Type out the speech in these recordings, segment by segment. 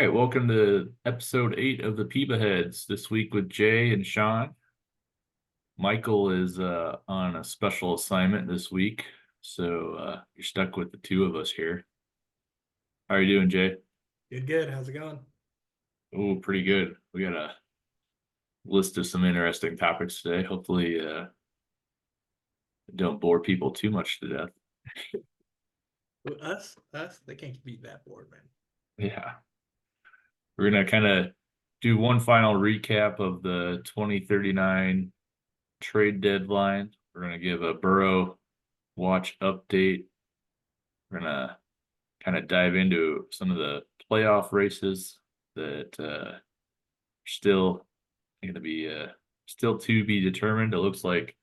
right, welcome to episode 8 of the PEBAheads. This week with Jay and Sean. Michael is on a special assignment this week, so you're stuck with the two of us here. How are you doing, Jay? Good, good. How's it going? Oh, pretty good. We got a list of some interesting topics today. Hopefully, don't bore people too much to death. Us, they can't beat that board, man. Yeah, we're gonna kind of do one final recap of the 2039 trade deadline. We're gonna give a Burrough Watch update. We're gonna kind of dive into some of the playoff races that are still going to be still to be determined. It looks like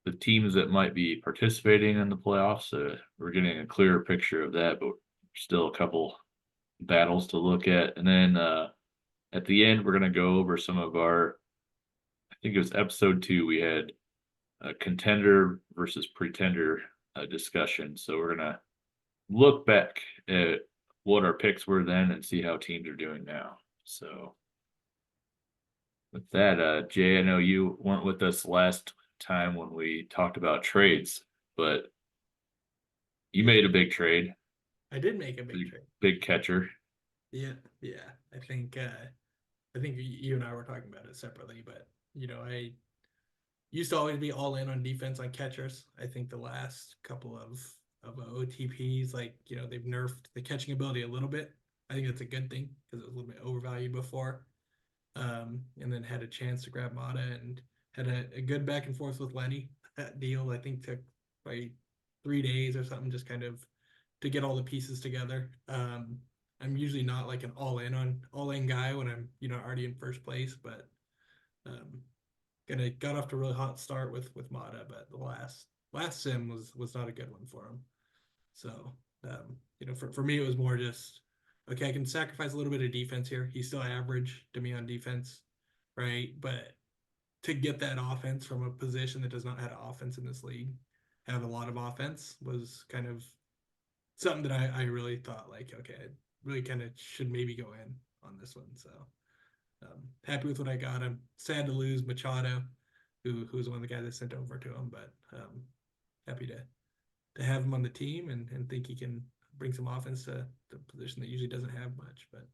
the teams that might be participating in the playoffs, we're getting a clearer picture of that, but still a couple battles to look at. And then at the end, we're going to go over some of our, I think it was episode 2, we had a contender versus pretender discussion. So we're going to look back at what our picks were then and see how teams are doing now. So with that, Jay, I know you weren't with us last time when we talked about trades, but you made a big trade, I did make a big trade. big catcher. Yeah, yeah. I think you and I were talking about it separately, but I used to always be all in on defense on catchers. I think the last couple of OTPs, they've nerfed the catching ability a little bit. I think that's a good thing because it was a little bit overvalued before. And then had a chance to grab Mata and had a good back and forth with Lenny. That deal I think took like 3 days or something, just kind of to get all the pieces together. I'm usually not like an all in guy when I'm already in first place, but um, got off to a really hot start with Mata, but the last sim was not a good one for him. So for me it was more just okay, I can sacrifice a little bit of defense here. He's still average to me on defense, right? But to get that offense from a position that does not have offense in this league, have a lot of offense was kind of something that I really thought like, okay, I really kind of should maybe go in on this one. So happy with what I got. I'm sad to lose Machado, who's one of the guys I sent over to him, but happy to have him on the team and think he can bring some offense to the position that usually doesn't have much. But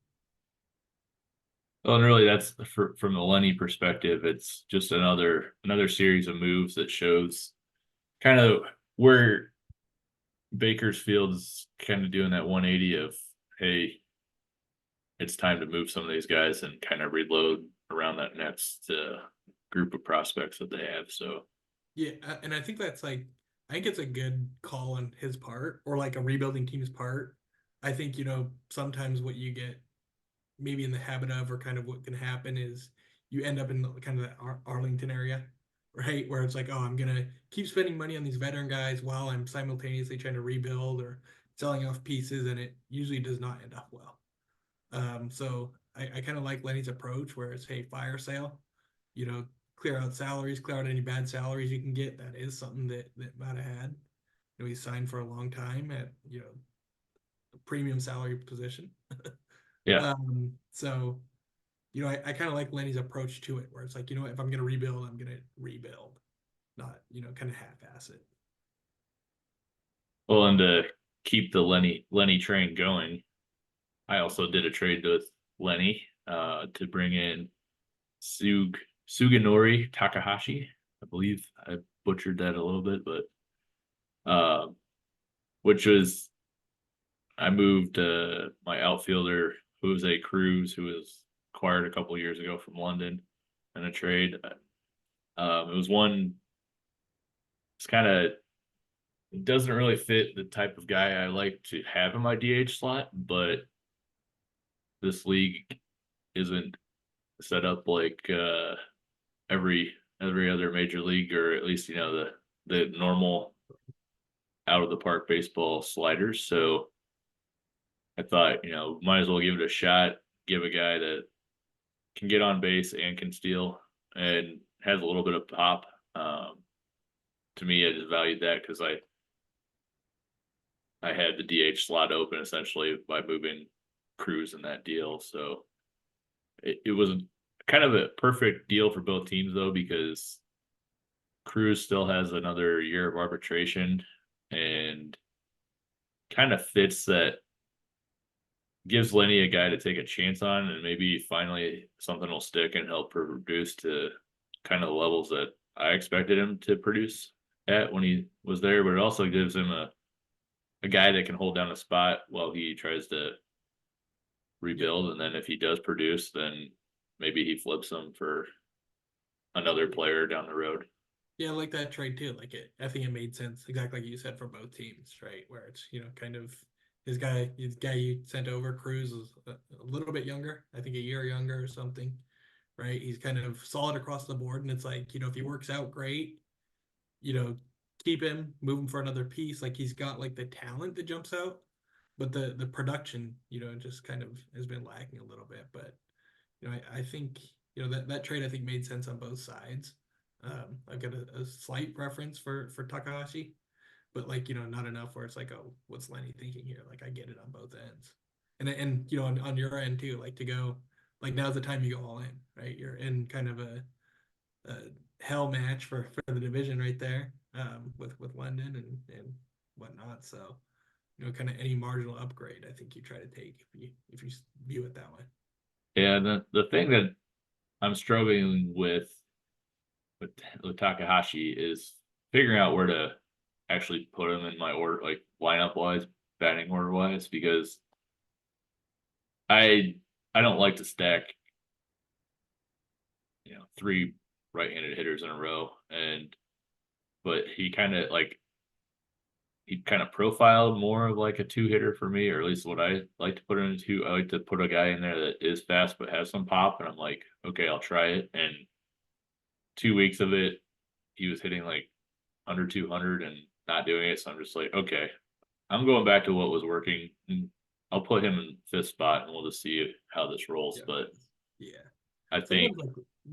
Well, and really, that's from the Lenny perspective. It's just another series of moves that shows kind of where Bakersfield's kind of doing that 180 of, hey, it's time to move some of these guys and kind of reload around that next group of prospects that they have. So yeah, and I think that's like I think it's a good call on his part or like a rebuilding team's part. I think sometimes what you get maybe in the habit of or kind of what can happen is you end up in kind of the Arlington area, right? Where it's like, oh, I'm going to keep spending money on these veteran guys while I'm simultaneously trying to rebuild or selling off pieces, and it usually does not end up well. So I kind of like Lenny's approach where it's, hey, fire sale, clear out salaries, clear out any bad salaries you can get. That is something that Mata had. He signed for a long time at, a premium salary position. yeah. So I kind of like Lenny's approach to it, where it's like, if I'm going to rebuild, I'm going to rebuild, not, kind of half-ass it. Well, and to keep the Lenny train going, I also did a trade with Lenny to bring in Suganori Takahashi. I believe I butchered that a little bit, but which was I moved my outfielder Jose Cruz, who was acquired a couple years ago from London in a trade. It was one. It's kind of it doesn't really fit the type of guy I like to have in my DH slot, but this league isn't set up like every other major league, or at least the normal out of the park baseball sliders. So I thought, might as well give it a shot, give a guy that can get on base and can steal and has a little bit of pop. To me, I just valued that because I had the DH slot open essentially by moving Cruz in that deal. So it was kind of a perfect deal for both teams though, because Cruz still has another year of arbitration and kind of fits that, gives Lenny a guy to take a chance on, and maybe finally something will stick and help produce to kind of the levels that I expected him to produce at when he was there. But it also gives him a guy that can hold down a spot while he tries to rebuild. And then if he does produce, then maybe he flips him for another player down the road. Yeah, I like that trade too. Like I think it made sense, exactly like you said, for both teams, right? Where it's kind of his guy you sent over, Cruz, is a little bit younger, I think a year younger or something, right? He's kind of solid across the board, and it's like if he works out, great. You know, keep him, move him for another piece. Like he's got like the talent that jumps out, but the production, just kind of has been lacking a little bit. But I think that trade I think made sense on both sides. I've got a slight preference for Takahashi, but like not enough where it's like, oh, what's Lenny thinking here? Like I get it on both ends, and on your end too, like to go like now's the time you go all in, right? You're in kind of a hell match for the division right there, with London and whatnot. So kind of any marginal upgrade, I think you try to take if you view it that way. Yeah, the thing that I'm struggling with, with Takahashi is figuring out where to actually put him in my order, like lineup wise, batting order wise, because I I don't like to stack, three right-handed hitters in a row, and but he kind of profiled more of like a two hitter for me, or at least what I like to put in a two. I like to put a guy in there that is fast but has some pop, and I'm like, okay, I'll try it. And 2 weeks of it, he was hitting like under 200 and not doing it. So I'm just like, okay, I'm going back to what was working. And I'll put him in fifth spot, and we'll just see how this rolls. Yeah. But Yeah. I think,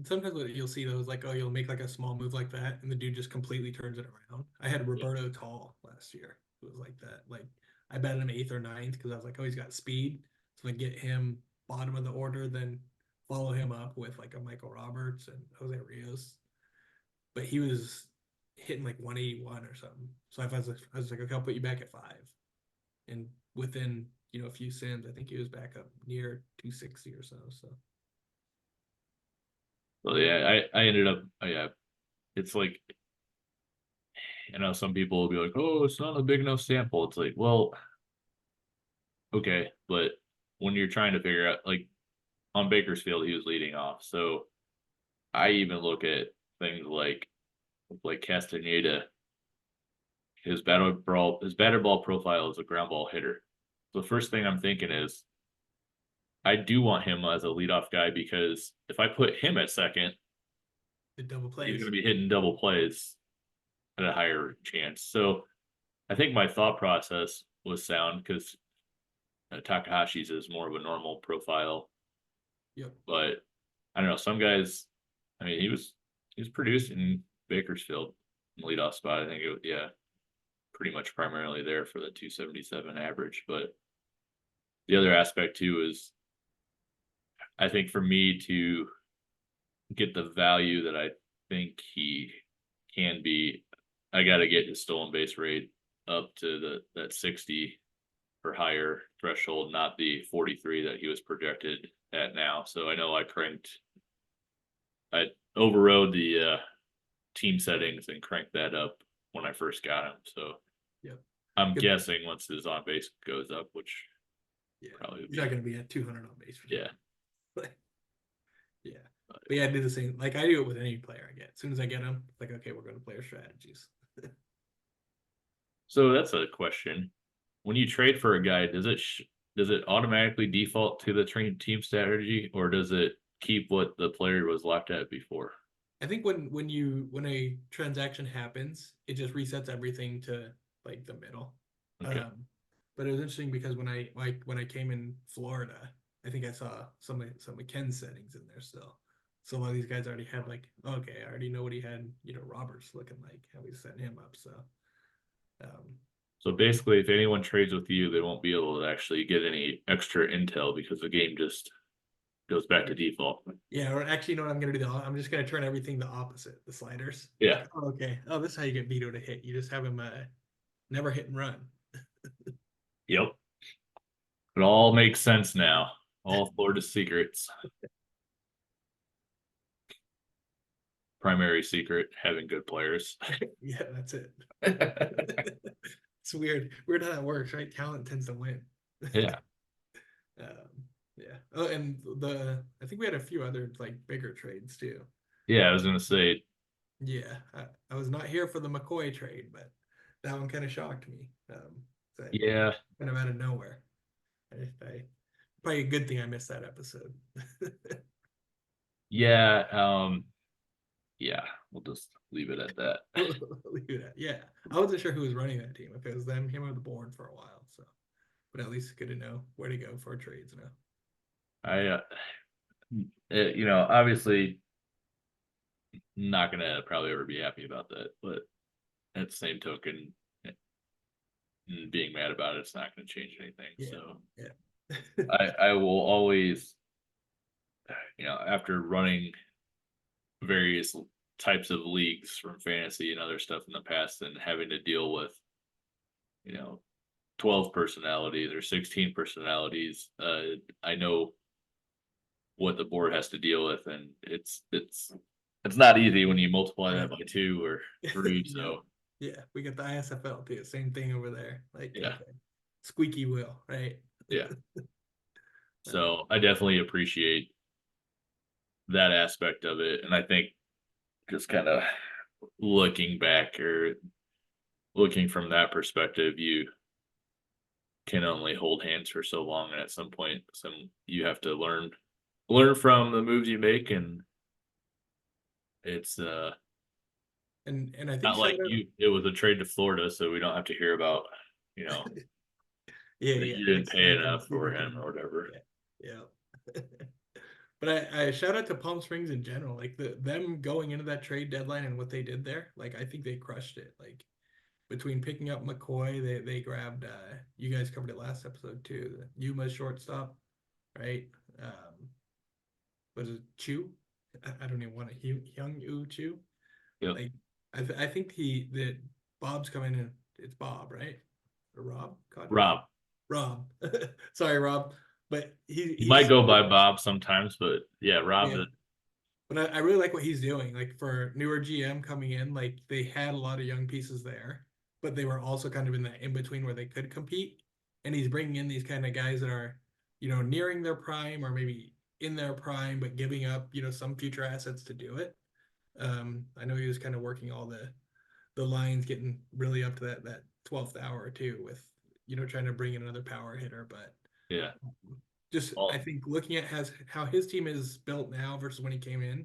Sometimes what you'll see though is like, oh, you'll make like a small move like that, and the dude just completely turns it around. I had Roberto Tall last year. It was like that. Like I bet him eighth or ninth because I was like, oh, he's got speed. So I get him bottom of the order, then follow him up with like a Michael Roberts and Jose Rios. But he was hitting like 181 or something. So I was like, okay, I'll put you back at five. And within a few sims, I think he was back up near 260 or so. So well, yeah, I ended up, yeah, it's like, some people will be like, oh, it's not a big enough sample. It's like, well, okay, but when you're trying to figure out, like on Bakersfield, he was leading off. So I even look at things like Castaneda, his batter ball profile is a ground ball hitter. So the first thing I'm thinking is I do want him as a leadoff guy, because if I put him at second, the double he's going plays. to be hitting double plays at a higher chance. So I think my thought process was sound, because Takahashi's is more of a normal profile, Yep. but I don't know. Some guys, I mean, he was producing Bakersfield in leadoff spot. I think yeah, pretty much primarily there for the 277 average. But the other aspect too is, I think for me to get the value that I think he can be, I got to get his stolen base rate up to that 60 or higher threshold, not the 43 that he was projected at now. So I know I overrode the team settings and cranked that up when I first got him. So Yep. I'm Good. guessing once his on base goes up, which Yeah. probably would He's not be, going to be at 200 on base for sure. yeah. But yeah. But yeah, I do the same. Like I do it with any player I get. As soon as I get him, like, okay, we're going to player strategies. So that's a question. When you trade for a guy, does it automatically default to the team strategy, or does it keep what the player was left at before? I think when a transaction happens, it just resets everything to like the middle. Okay. But it was interesting because when I came in Florida, I think I saw some of Ken's settings in there still. So a lot of these guys already had like, okay, I already know what he had, Roberts looking like, how we setting him up. So um So basically, if anyone trades with you, they won't be able to actually get any extra intel because the game just goes back to default. Yeah, or actually, you know what I'm gonna do? I'm just gonna turn everything the opposite, the sliders. Yeah. Like, oh, okay. Oh, this is how you get Vito to hit. You just have him never hit and run. Yep. It all makes sense now. All Florida secrets. Primary secret, having good players. Yeah, that's it. It's weird. Weird how that works, right? Talent tends to win. Yeah. Yeah. Oh, and I think we had a few other like bigger trades too. Yeah, I was gonna say, Yeah, I was not here for the McCoy trade, but that one kind of shocked me. yeah, Kind of out of nowhere. Probably a good thing I missed that episode. yeah, yeah, we'll just leave it at that. Leave it at, yeah, I wasn't sure who was running that team. If it was them, him, or the board for a while. So, but at least it's good to know where to go for trades now. I, obviously not gonna probably ever be happy about that, but at the same token, being mad about it's not gonna change anything. Yeah, So yeah, I will always, after running various types of leagues from fantasy and other stuff in the past and having to deal with, 12 personalities or 16 personalities, I know what the board has to deal with, and it's not easy when you multiply that by 2 or 3. yeah, So yeah. We got the ISFL too. Same thing over there. Like, yeah, okay, squeaky wheel, right? yeah. Uh, So I definitely appreciate that aspect of it, and I think just kind of looking back or looking from that perspective, you can only hold hands for so long, and at some point, you have to learn from the moves you make, and it's and I think not shout like out, it was a trade to Florida, so we don't have to hear about, you know, yeah, that yeah, you like didn't pay sniping enough for super him team. or whatever. Yeah, yeah. But I shout out to Palm Springs in general, like them going into that trade deadline and what they did there. Like I think they crushed it. Like between picking up McCoy, they grabbed you guys covered it last episode too. The Yuma shortstop, right? Was it Chu? I don't even want to Hyung Yu Chu. Yep. Like I think that Bob's coming in. It's Bob, right? Or Rob? Codfish? Rob, Rob. Sorry, Rob. But he might he's go by Bob sometimes, but yeah, Rob yeah. is. But I really like what he's doing. Like for newer GM coming in, like they had a lot of young pieces there, but they were also kind of in that in between where they could compete. And he's bringing in these kind of guys that are, nearing their prime or maybe in their prime, but giving up, some future assets to do it. I know he was kind of working all the lines, getting really up to that 12th hour or two with, trying to bring in another power hitter, but Yeah. just I Well, think looking at how his team is built now versus when he came in,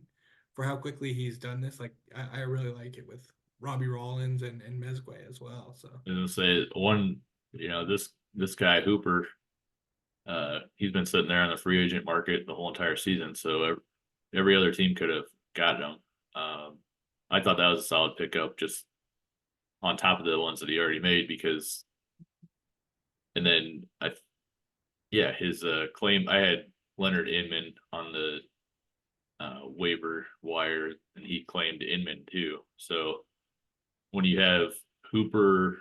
for how quickly he's done this, like I really like it with Robbie Rollins and Mezquay as well. So I was gonna say this guy Hooper, he's been sitting there on the free agent market the whole entire season, so every other team could have gotten him. I thought that was a solid pickup, just on top of the ones that he already made, because, and then yeah, his claim, I had Leonard Inman on the waiver wire, and he claimed Inman too. So when you have Hooper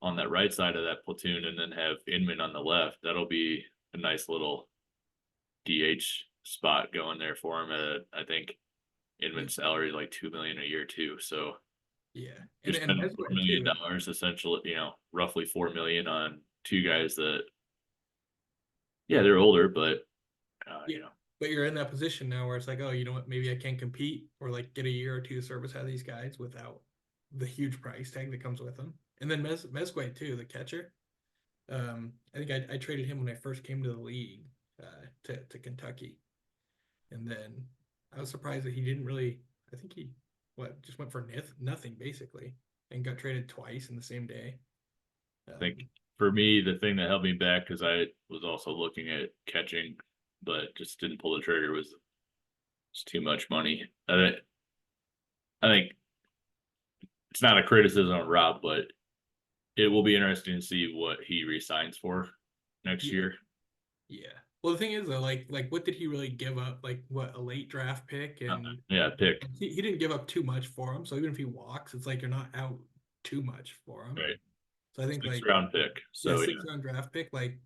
on that right side of that platoon and then have Inman on the left, that'll be a nice little DH spot going there for him. I think Inman's salary is like 2 million a year too. So yeah, you're and spending $4 Mezquay million too. essentially, roughly 4 million on two guys that, yeah, they're older, but Yeah, but you're in that position now where it's like, oh, you know what? Maybe I can't compete or like get a year or two service out of these guys without the huge price tag that comes with them. And then Mezquay too, the catcher. I think I traded him when I first came to the league to Kentucky, and then I was surprised that he didn't really. I think he just went for nothing basically, and got traded twice in the same day. I think Um, for me, the thing that held me back, because I was also looking at catching, but just didn't pull the trigger, was it's too much money. I think it's not a criticism of Rob, but it will be interesting to see what he resigns for next Yeah, year. yeah. Well, the thing is though, like what did he really give up? Like what, a late draft pick, and Yeah, pick. he didn't give up too much for him. So even if he walks, it's like you're not out too much for him. Right. So I think Sixth like, round pick. yeah, So yeah. 6th round draft pick, like,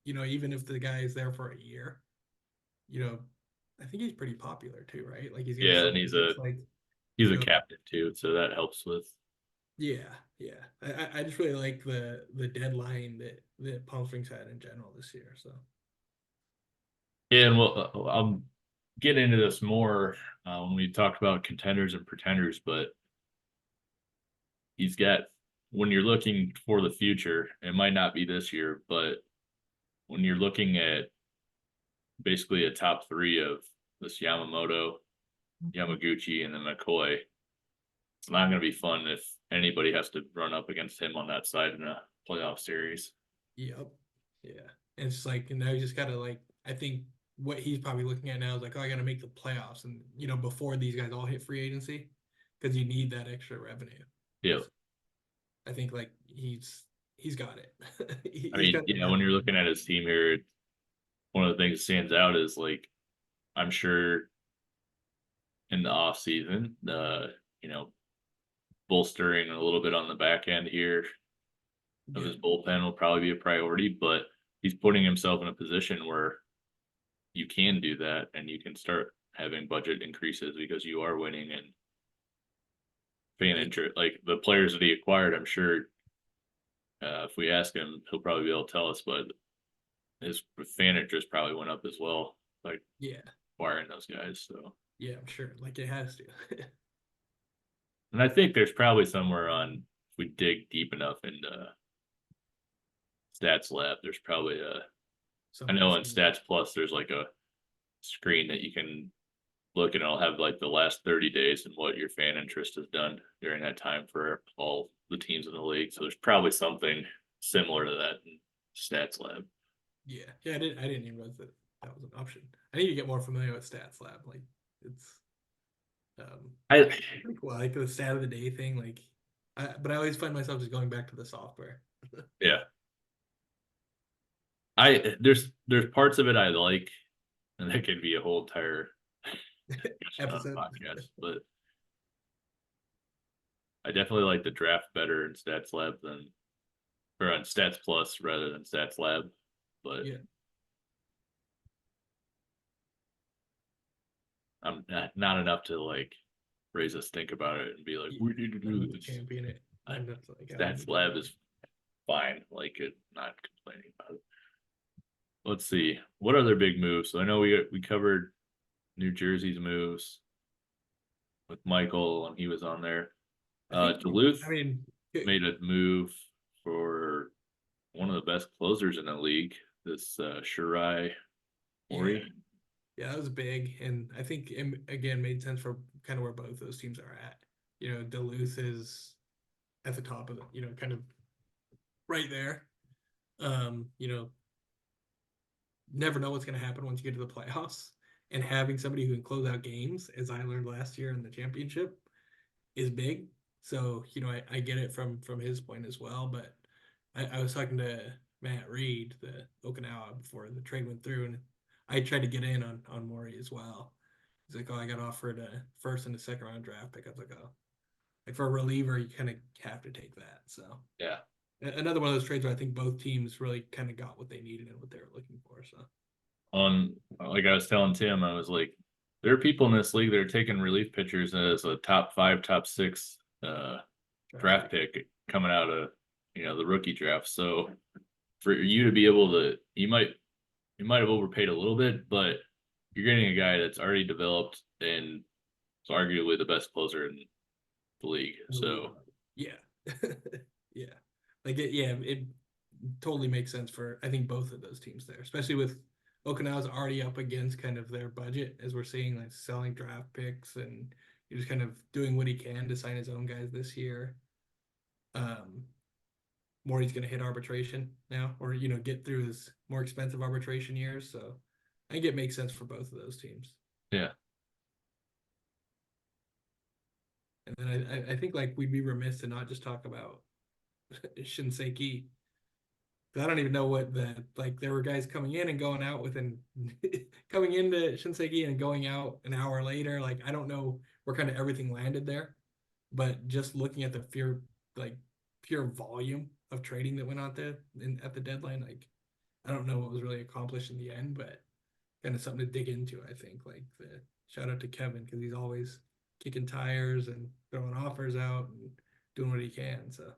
even if the guy is there for a year, you know, I think he's pretty popular too, right? Like he's getting Yeah, some and minutes, like, he's you a know, captain too, so that helps with. yeah, yeah. I just really like the deadline that Palm Springs had in general this year. So Yeah, and I'll get into this more when we talk about contenders and pretenders, but he's got, when you're looking for the future, it might not be this year, but when you're looking at basically a top three of this Yamamoto, Yamaguchi, and then McCoy, it's not going to be fun if anybody has to run up against him on that side in a playoff series. yep, yeah. And it's like, and now you just gotta like, I think what he's probably looking at now is like, oh, I gotta make the playoffs, and before these guys all hit free agency, because you need that extra revenue. Yeah. So I think like he's got it. I He's mean, got the when depth. you're looking at his team here, one of the things that stands out is like, I'm sure in the off season, you know, bolstering a little bit on the back end here of Yeah, his bullpen will probably be a priority, but he's putting himself in a position where you can do that and you can start having budget increases because you are winning and fan yeah, interest. Like the players that he acquired, I'm sure if we ask him, he'll probably be able to tell us, but his fan interest probably went up as well, like yeah, acquiring those guys. So, yeah. I'm sure. Like it has to. and I think there's probably somewhere on, if we dig deep enough into Stats Lab, there's probably I Something know in similar. Stats Plus, there's like a screen that you can look and it'll have like the last 30 days and what your fan interest has done during that time for all the teams in the league. So there's probably something similar to that in Stats Lab. Yeah, yeah. I didn't even realize that that was an option. I need to get more familiar with Stats Lab. Like it's I pretty cool. I like the stat of the day thing. Like, but I always find myself just going back to the software. yeah, there's parts of it I like, and that could be a whole entire discussion on a Episode. podcast. But I definitely like the draft better in Stats Lab than, or on Stats Plus rather than Stats Lab. But Yeah, I'm not enough to like raise us think about it and be like, yeah. we need to I'm do gonna this. champion it. I, I'm not like I wouldn't Stats do it Lab either. is fine. Like it, not complaining about it. Let's see what other big moves. So I know we covered New Jersey's moves with Michael when he was on there. I think. Duluth I mean, made a move for one of the best closers in the league. This Shirai yeah, Mori. yeah. That was big, and I think again made sense for kind of where both those teams are at. Duluth is at the top of the, kind of right there. You know, never know what's going to happen once you get to the playoffs. And having somebody who can close out games, as I learned last year in the championship, is big. So I get it from his point as well. But I was talking to Matt Reed, the Okinawa, before the trade went through, and I tried to get in on Maury as well. He's like, "Oh, I got offered a first and a second round draft pick." I was like, "Oh, like for a reliever, you kind of have to take that." So Yeah. another one of those trades where I think both teams really kind of got what they needed and what they were looking for. So On, like I was telling Tim, I was like, there are people in this league that are taking relief pitchers as a top five, top six draft draft pick. pick coming out of the rookie draft. So for you to be able to, you might have overpaid a little bit, but you're getting a guy that's already developed and is arguably the best closer in the league. In the league. So Yeah. Yeah. Like it totally makes sense for I think both of those teams there, especially with Okinawa's already up against kind of their budget as we're seeing, like selling draft picks, and you're just kind of doing what he can to sign his own guys this year. Um Morty's gonna hit arbitration now, or get through his more expensive arbitration years. So I think it makes sense for both of those teams. yeah, And then I think like we'd be remiss to not just talk about Shinseki. I don't even know what there were guys coming in and going out within coming into Shinseki and going out an hour later. Like I don't know where kind of everything landed there, but just looking at the like pure volume of trading that went out there at the deadline, like I don't know what was really accomplished in the end, but kind of something to dig into. I think like the shout out to Kevin because he's always kicking tires and throwing offers out and doing what he can. So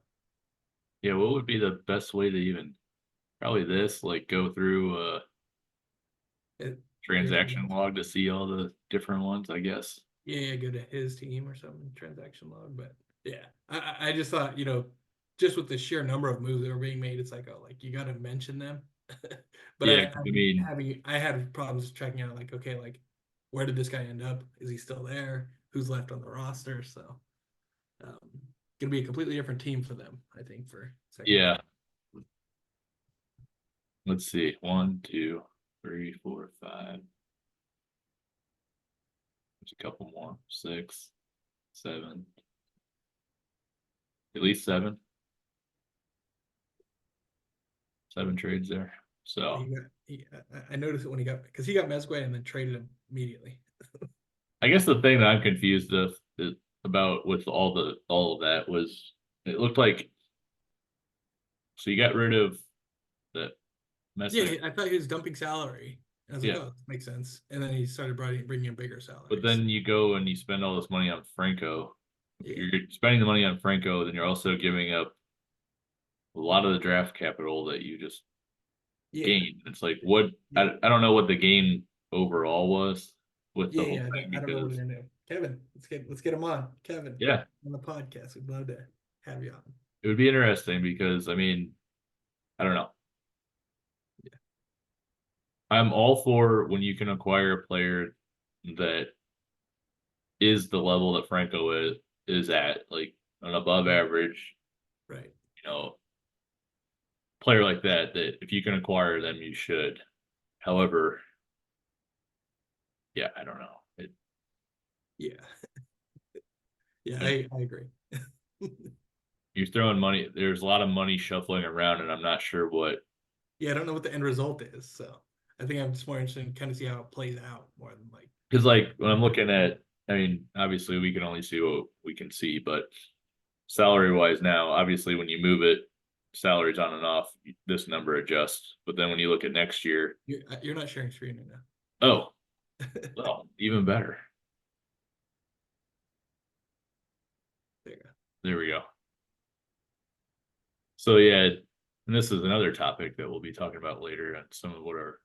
Yeah, what would be the best way to even probably this like go through you're gonna transaction log to see all the different ones, I guess. yeah, go to his team or something, transaction log. But yeah, I just thought, just with the sheer number of moves that were being made, it's like, oh, like you got to mention them. But Yeah, 'cause I mean, I had problems checking out, like, okay, like where did this guy end up? Is he still there? Who's left on the roster? So, um, gonna be a completely different team for them, I think, for second yeah, round. let's see. 1, 2, 3, 4, 5. There's a couple more. 6, 7. At least 7. 7 trades there. Well, So I noticed it when he got because he got Mesquite and then traded him immediately. I guess the thing that I'm confused about with all of that was it looked like so you got rid of the Yeah, message, I thought he was dumping salary. And I was like, yeah, oh, this makes sense. And then he started bringing in bigger but salaries. then you go and you spend all this money on Franco. Yeah, You're spending the money on Franco, then you're also giving up a lot of the draft capital that you just yeah, gained. It's like what I don't know what the gain overall was with the whole yeah. thing I don't know what because they're gonna do. Kevin, let's get him on. Kevin yeah, on the podcast. We'd love to have you on. it would be interesting because I mean, I don't know. Yeah, I'm all for when you can acquire a player that is the level that Franco is at, like an above right, average, right. you know, player like that, that if you can acquire them, you should. However, yeah, I don't know. Yeah, yeah. There- I agree. you're throwing money. There's a lot of money shuffling around, and I'm not sure what. Yeah, I don't know what the end result is. So I think I'm just more interested in kind of see how it plays out more than like. Because like when I'm looking at, I mean, obviously we can only see what we can see, but salary wise now, obviously when you move it, salaries on and off, this number adjusts. But then when you look at next year, You're not sharing screen right oh, now. well, even better. There you go. There we go. So yeah, and this is another topic that we'll be talking about later and some of what our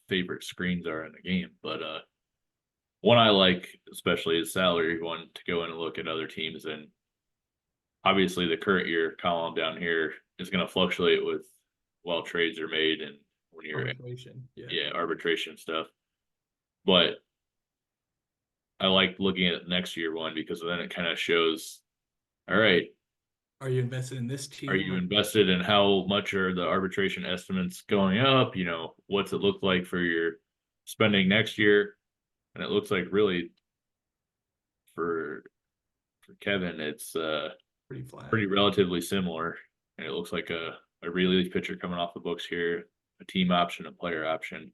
favorite screens are in the game. But one I like especially is salary one to go in and look at other teams, and obviously the current year column down here is going to fluctuate with while trades are made and when you're Arbitration. Yeah. yeah, arbitration stuff. But I like looking at next year one because then it kind of shows, all right, Are you invested in this are team you or invested in how much are the arbitration estimates going up? You know, what's it look like for your spending next year? And it looks like really for Kevin, it's pretty flat? pretty relatively similar. And it looks like a relief pitcher coming off the books here, a team option, a player option.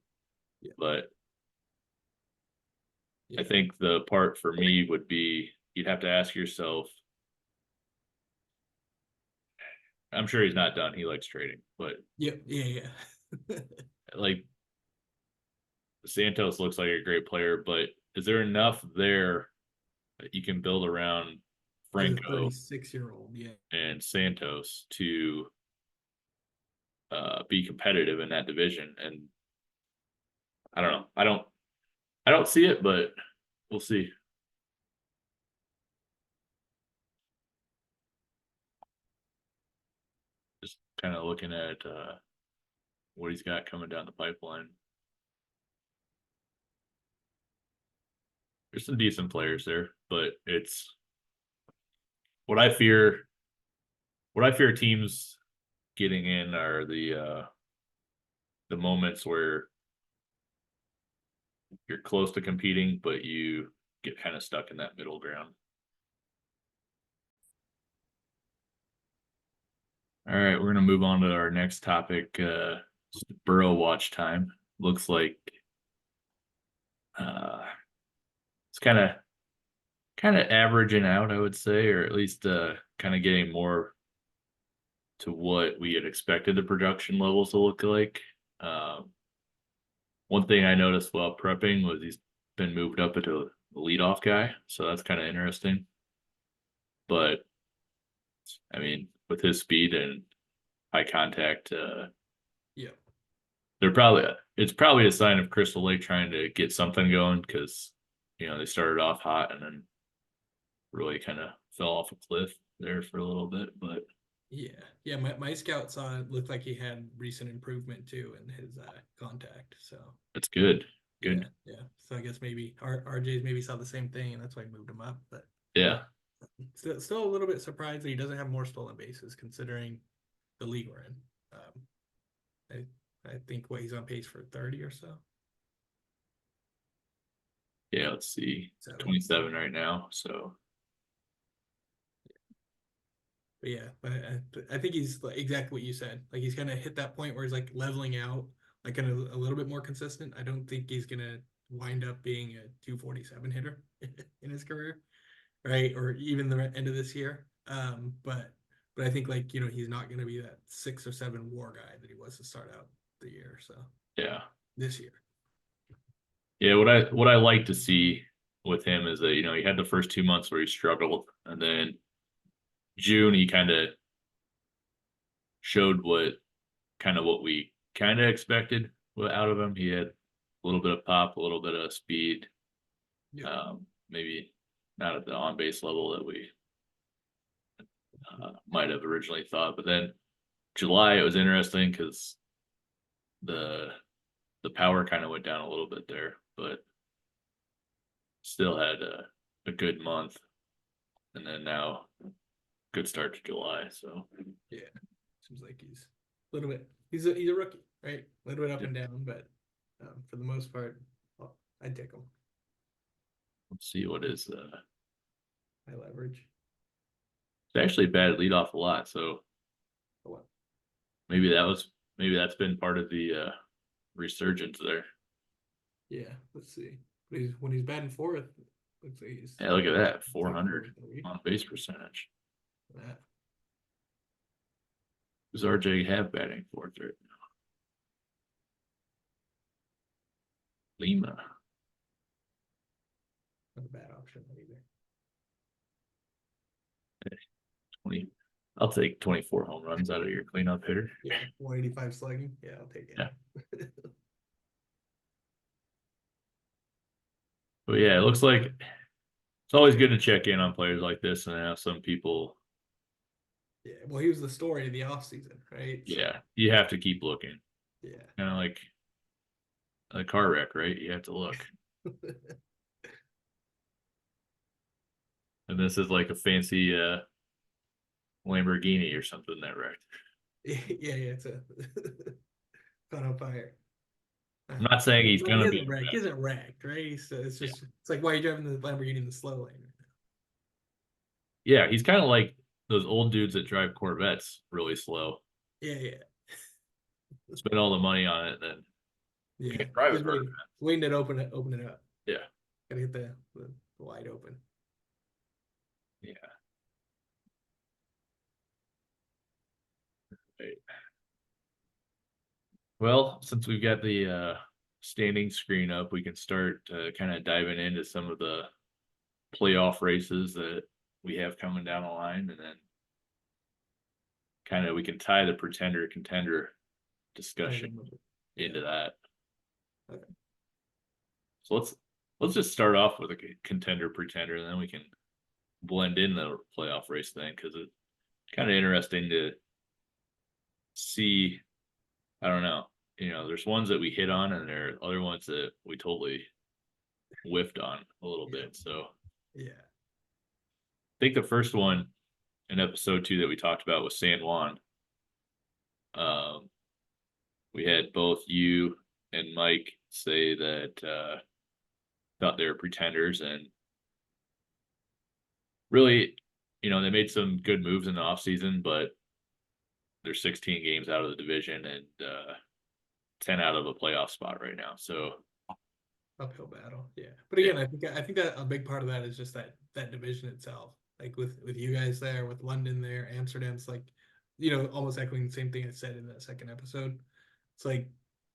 Yeah. But I Yeah. think the part for me would be you'd have to ask yourself, I'm sure he's not done. He likes trading, but Yep. Yeah. Yeah. like Santos looks like a great player, but is there enough there that you can build around As a Franco 36-year-old, yeah. and Santos to be competitive in that division? And I don't know. I don't see it, but we'll see. Just kind of looking at what he's got coming down the pipeline. There's some decent players there, but it's what I fear. What I fear teams getting in are the moments where you're close to competing, but you get kind of stuck in that middle ground. All right, we're gonna move on to our next topic. Burrough Watch time. Looks like it's kind of averaging out, I would say, or at least kind of getting more to what we had expected the production levels to look like. Um, One thing I noticed while prepping was he's been moved up into the leadoff guy, so that's kind of interesting. But I mean, with his speed and high contact, Yeah. they're probably it's probably a sign of Crystal Lake trying to get something going because they started off hot and then really kind of fell off a cliff there for a little bit. But Yeah. My scout saw it looked like he had recent improvement too in his contact. So it's good, good. yeah. So I guess maybe RJ's maybe saw the same thing and that's why he moved him up. But Yeah, still a little bit surprised that he doesn't have more stolen bases considering the league we're in. I think he's on pace for 30 or so. yeah. Let's see, So 27 right now. So but yeah, but I think he's like exactly what you said. Like he's kind of hit that point where he's like leveling out, like kind of a little bit more consistent. I don't think he's gonna wind up being a 247 hitter in his career, right? Or even the end of this year. But I think like he's not gonna be that 6 or 7 WAR guy that he was to start out the year. So yeah, this year, yeah. What I like to see with him is that he had the first 2 months where he struggled, and then June he kind of showed what we kind of expected out of him. He had a little bit of pop, a little bit of speed. yeah, Maybe not at the on base level that we might have originally thought. But then July, it was interesting because the the power kind of went down a little bit there, but still had a good month. And then now, good start to July. So yeah. Seems like he's a little bit. He's a rookie, right? A little bit up yeah, and down, but for the most part, well, I'd take him. let's see what is. High leverage. It's actually batted lead off a lot, so Oh, well. maybe that's been part of the resurgence there. Yeah, let's see. When he's batting fourth, looks like he's Yeah, look at that, like 400 43. on base percentage. That Does RJ have batting fourth right now? Lima. not a bad option either. 20. I'll take 24 home runs out of your cleanup hitter. Yeah, 185 slugging. Yeah, I'll take it. Yeah. But yeah, it looks like it's always good to check in on players like this and have some people. Yeah, well, he was the story of the offseason, right? So, Yeah, you have to keep looking. yeah. Kind of like a car wreck, right? You have to look. And this is like a fancy Lamborghini or something that wrecked. Yeah, it's a caught on fire. I'm not saying he's Well, he gonna be. isn't wrecked. He isn't wrecked, right? So it's just it's like why are you driving the Lamborghini in the slow lane? Yeah, he's kind of like those old dudes that drive Corvettes really slow. Yeah. Spend all the money on it, then you Yeah. can drive a Just Corvette. waiting to open it up. Yeah. Gotta get the wide open. Yeah. Right. Well, since we've got the standing screen up, we can start kind of diving into some of the playoff races that we have coming down the line, and then kind of we can tie the pretender contender discussion into that. Okay. So let's just start off with a contender pretender, and then we can blend in the playoff race thing because it's kind of interesting to see. I don't know. There's ones that we hit on, and there are other ones that we totally whiffed on a little bit. So Yeah. I think the first one in episode 2 that we talked about was San Juan. We had both you and Mike say that thought they were pretenders, and really, they made some good moves in the offseason, but they're 16 games out of the division and 10 out of a playoff spot right now. So Uphill battle. Yeah. But yeah, again, I think that a big part of that is just that division itself. Like with you guys there, with London there, Amsterdam's like, almost echoing the same thing I said in that second episode. It's like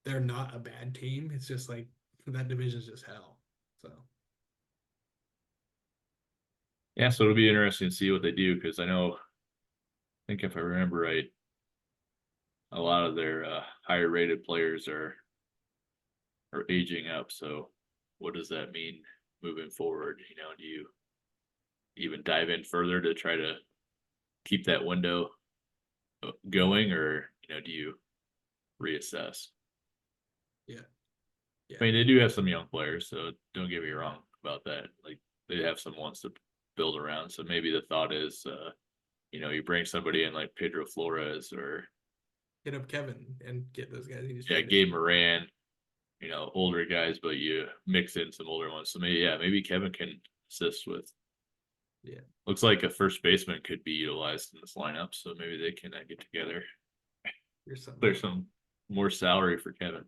they're not a bad team. It's just like that division's just hell. So yeah. So it'll be interesting to see what they do because I think if I remember right, a lot of their higher rated players are aging up. So what does that mean moving forward? Do you even dive in further to try to keep that window going, or do you reassess? yeah, yeah, I mean, they do have some young players, so don't get me wrong about that. Like they have some ones to build around. So maybe the thought is, you bring somebody in like Pedro Flores or hit up Kevin and get those guys. He just yeah, traded. Gabe Moran, older guys, but you mix in some older ones. So maybe Kevin can assist with. Yeah, Looks like a first baseman could be utilized in this lineup, so maybe they can get together. you're something. There's some more salary for Kevin.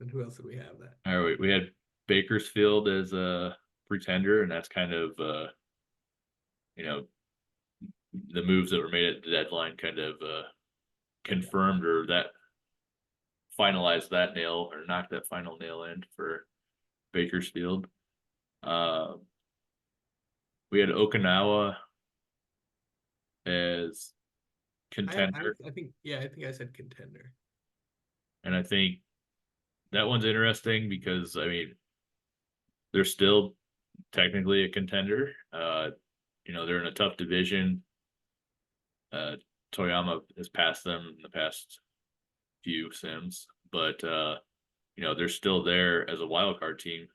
And who else did we have that? All right, we had Bakersfield as a pretender, and that's kind of you know the moves that were made at the deadline kind of confirmed or that finalized that nail or knocked that final nail in for Bakersfield. Uh, we had Okinawa as contender, I think yeah, I think I said Contender. and I think that one's interesting because I mean they're still technically a contender. They're in a tough division. Uh, Toyama has passed them in the past few sims, but they're still there as a wild card team.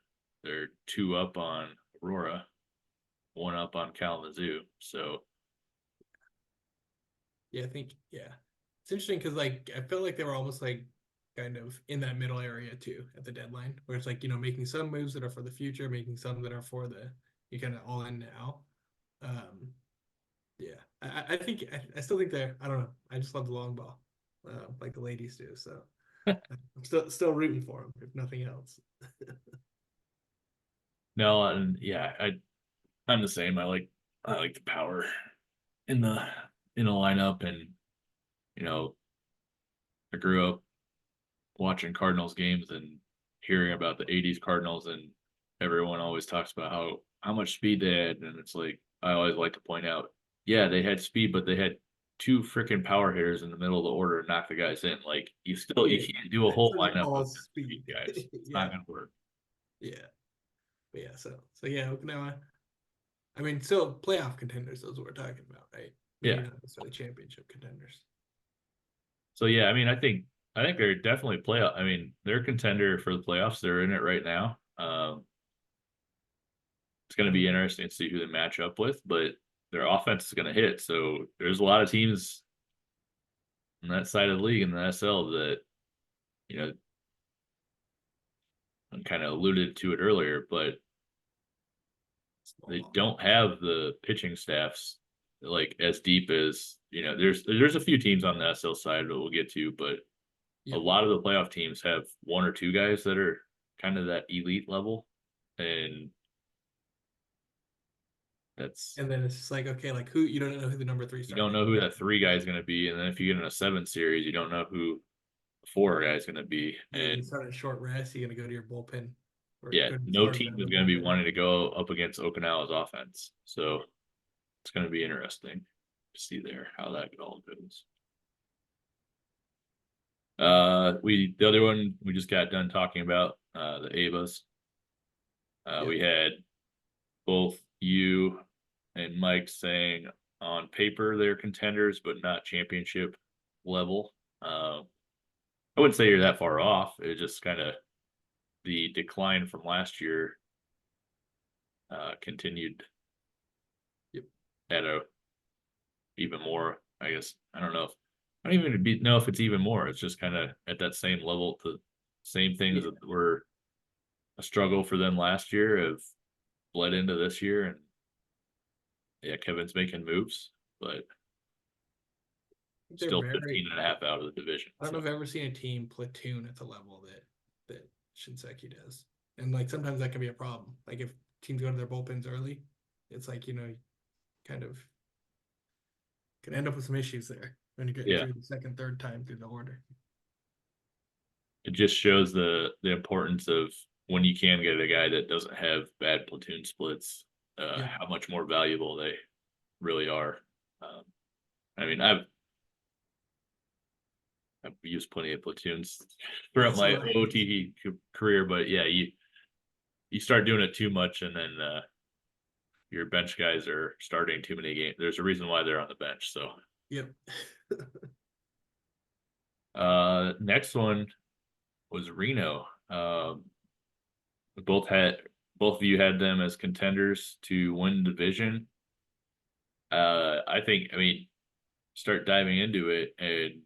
They're 2 up on Aurora, 1 up on Kalamazoo. So Yeah, I think yeah. It's interesting because like I feel like they were almost like kind of in that middle area too at the deadline, where it's like making some moves that are for the future, making some that are for the you kind of all in now. Um, yeah, I think I still think they're I don't know. I just love the long ball, like the ladies do. So I'm still rooting for them if nothing else. no, and yeah, I'm the same. I like the power in the lineup, and you know I grew up watching Cardinals games and hearing about the '80s Cardinals, and everyone always talks about how much speed they had, and it's like I always like to point out, yeah, they had speed, but they had 2 freaking power hitters in the middle of the order and knock the guys in. Like you Yeah, can't do a whole so just lineup all of just speed speed. guys. It's not Yeah, gonna work. yeah, but yeah. So yeah, Okinawa. I mean, still playoff contenders. Those what we're talking about, right? Maybe Yeah. not necessarily championship contenders. So yeah, I mean, I think they're definitely playoff. I mean, they're a contender for the playoffs. They're in it right now. It's going to be interesting to see who they match up with, but their offense is going to hit. So there's a lot of teams on that side of the league in the SL that you know I kind of alluded to it earlier, but they don't have the pitching staffs like as deep as There's a few teams on the SL side that we'll get to, but a Yep. lot of the playoff teams have 1 or 2 guys that are kind of that elite level, and that's And then it's just like, okay, like who you don't know who the number three you don't starting know who pitcher that 3 guy is going to be, and then if you get in a 7 series, you don't know who the 4 guy is going to be, you and start at short rest, you're gonna go to your bullpen or yeah, go to the no starter team down is the going to be bullpen. wanting to go up against Okinawa's offense, so it's going to be interesting to see there how that all goes. The other one we just got done talking about, the Avas. Yep. We had both you and Mike saying on paper they're contenders, but not championship level. I wouldn't say you're that far off. It's just kind of the decline from last year continued Yep. at a even more. I guess I don't know if I don't even know if it's even more. It's just kind of at that same level. The same things Yeah. that were a struggle for them last year have bled into this year, and yeah, Kevin's making moves, but They're still very. 15 and a half out of the division. I don't know So if I've ever seen a team platoon at the level that Shinseki does, and like sometimes that can be a problem. Like if teams go to their bullpens early, it's like kind of can end up with some issues there when you're getting yeah, through the second, third time through the order. it just shows the importance of when you can get a guy that doesn't have bad platoon splits, Yep. how much more valuable they really are. Um, I mean, I've used plenty of platoons throughout That's my right. OTE career, but yeah, you start doing it too much, and then your bench guys are starting too many games. There's a reason why they're on the bench. So Yep. next one was Reno. Both had both of you had them as contenders to win the division. I mean, start diving into it, and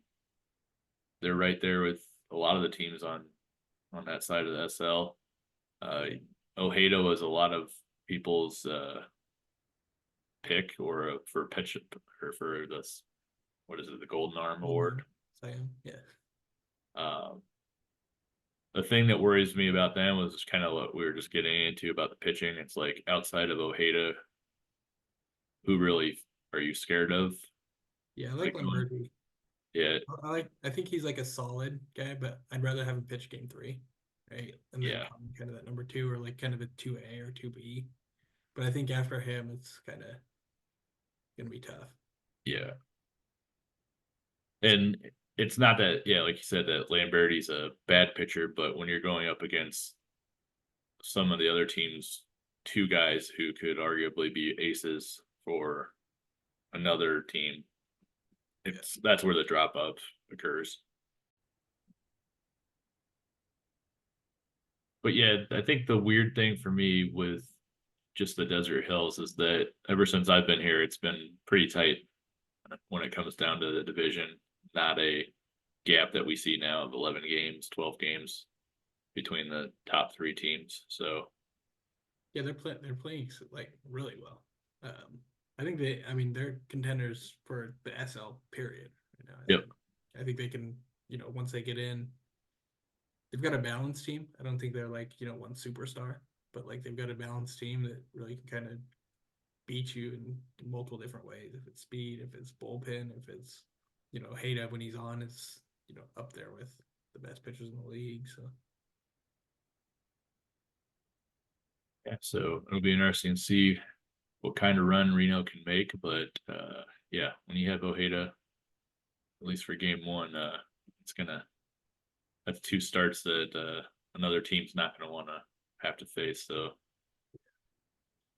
they're right there with a lot of the teams on that side of the SL. Ojeda was a lot of people's pick or for pitch or for this, what is it, the Golden Arm Hold Award. on. Sam. Yeah. Um, the thing that worries me about them was kind of what we were just getting into about the pitching. It's like outside of Ojeda, who really are you scared of? Yeah. I like Like going, Lamberti. yeah, I think he's like a solid guy, but I'd rather have him pitch game three, right? And then yeah, come kind of that number two or like kind of a 2A or 2B. But I think after him, it's kind of gonna be tough. yeah. And it's not that, yeah, like you said, that Lamberti's a bad pitcher, but when you're going up against some of the other teams, two guys who could arguably be aces for another team, Yeah. that's where the drop off occurs. But yeah, I think the weird thing for me with just the Desert Hills is that ever since I've been here, it's been pretty tight when it comes down to the division. Not a gap that we see now of 11 games, 12 games between the top three teams. So Yeah, they're playing like really well. I think I mean, they're contenders for the SL period right now. yep, I think they can, once they get in, they've got a balanced team. I don't think they're like, one superstar, but like they've got a balanced team that really can kind of beat you in multiple different ways. If it's speed, if it's bullpen, if it's, Hayda when he's on is, up there with the best pitchers in the league. So yeah. So it'll be interesting to see what kind of run Reno can make. But yeah, when you have Ojeda, at least for game one, it's gonna that's two starts that another team's not gonna want to have to face. So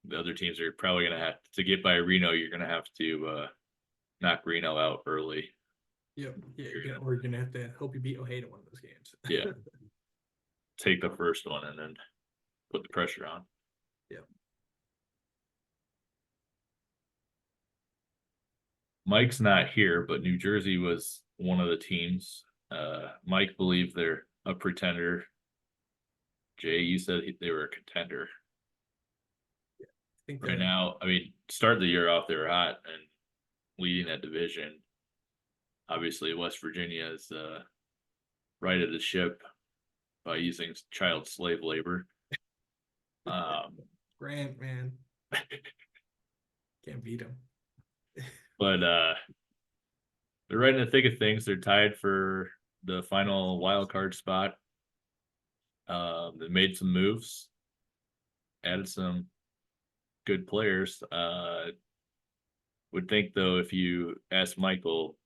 the other teams are probably gonna have to get by Reno. You're gonna have to knock Reno out early. yep, yeah, You're gonna, or you're gonna have to hope you beat Ojeda one of those games. yeah, take the first one and then put the pressure on. Yep. Mike's not here, but New Jersey was one of the teams. Mike believed they're a pretender. Jay, you said they were a contender. I think Right they're now, I mean, start the year off, they were hot and leading that division. Obviously, West Virginia is righted the ship by using child slave labor. Um, Grant, man. Can't beat him. but they're right in the thick of things. They're tied for the final wild card spot. They made some moves, added some good players. Would think though, if you ask Michael,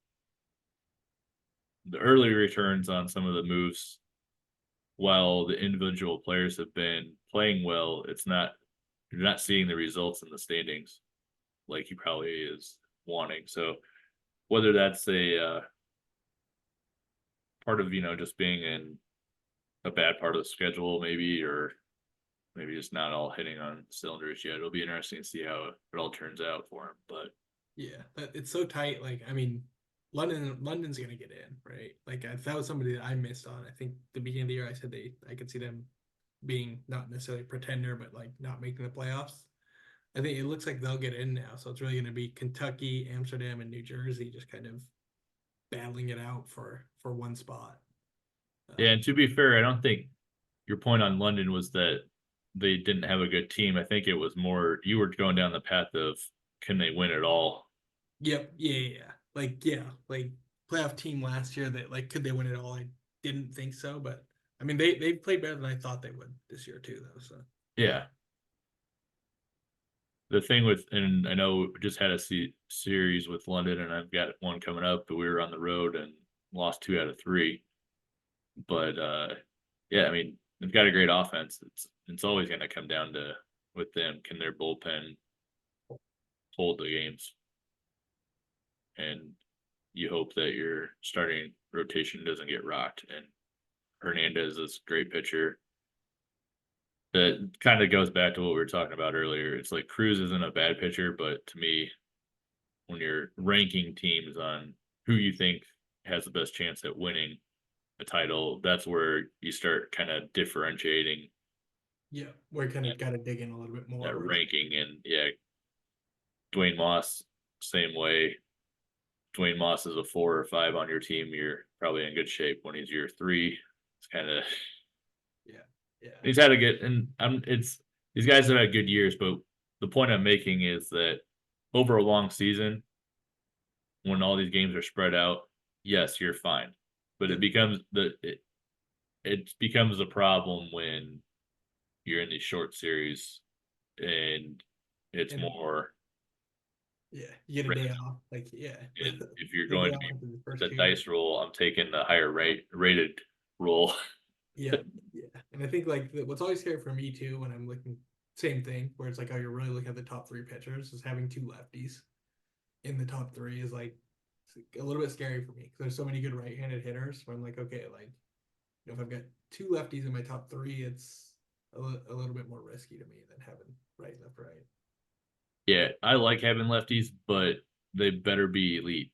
the early returns on some of the moves, while the individual players have been playing well, you're not seeing the results in the standings like he probably is wanting. So whether that's a part of just being in a bad part of the schedule, maybe, or maybe just not all hitting on cylinders yet. It'll be interesting to see how it all turns out for him. But Yeah, it's so tight. Like, I mean, London's gonna get in, right? Like, if that was somebody that I missed on, I think the beginning of the year I said I could see them being not necessarily a pretender, but like not making the playoffs. I think it looks like they'll get in now. So it's really going to be Kentucky, Amsterdam, and New Jersey just kind of battling it out for one spot. Yeah, and to be fair, I don't think your point on London was that they didn't have a good team. I think it was more you were going down the path of can they win it all? Yep. Yeah. Like playoff team last year that like could they win it all? I didn't think so, but I mean they played better than I thought they would this year too, though. So Yeah. The thing with, and I know we just had a series with London, and I've got one coming up, but we were on the road and lost 2 out of 3. But yeah, I mean, they've got a great offense. It's always going to come down to with them, can their bullpen hold the games? And you hope that your starting rotation doesn't get rocked. And Hernandez is a great pitcher. That kind of goes back to what we were talking about earlier. It's like Cruz isn't a bad pitcher, but to me, when you're ranking teams on who you think has the best chance at winning a title, that's where you start kind of differentiating yeah, we're kind that, of got to dig in a little bit more that where ranking. And yeah, Dwayne Moss, same way. Dwayne Moss is a 4 or 5 on your team, you're probably in good shape. When he's your 3, it's kind of yeah, yeah, he's had a good, and it's these guys have had good years, but the point I'm making is that over a long season, when all these games are spread out, yes, you're fine. But yep, it becomes a problem when you're in these short series and it's and more yeah, you get a day random. off. Like yeah, And if you're get a going day to off be after the first the two. dice roll, I'm taking the higher rated roll. Yeah, yeah, and I think like what's always scary for me too when I'm looking same thing where it's like oh you're really looking at the top three pitchers is having two lefties in the top three is like a little bit scary for me because there's so many good right-handed hitters. Where I'm like okay like you know, if I've got two lefties in my top three, it's a little bit more risky to me than having right, left, right. Yeah, I like having lefties, but they better be elite.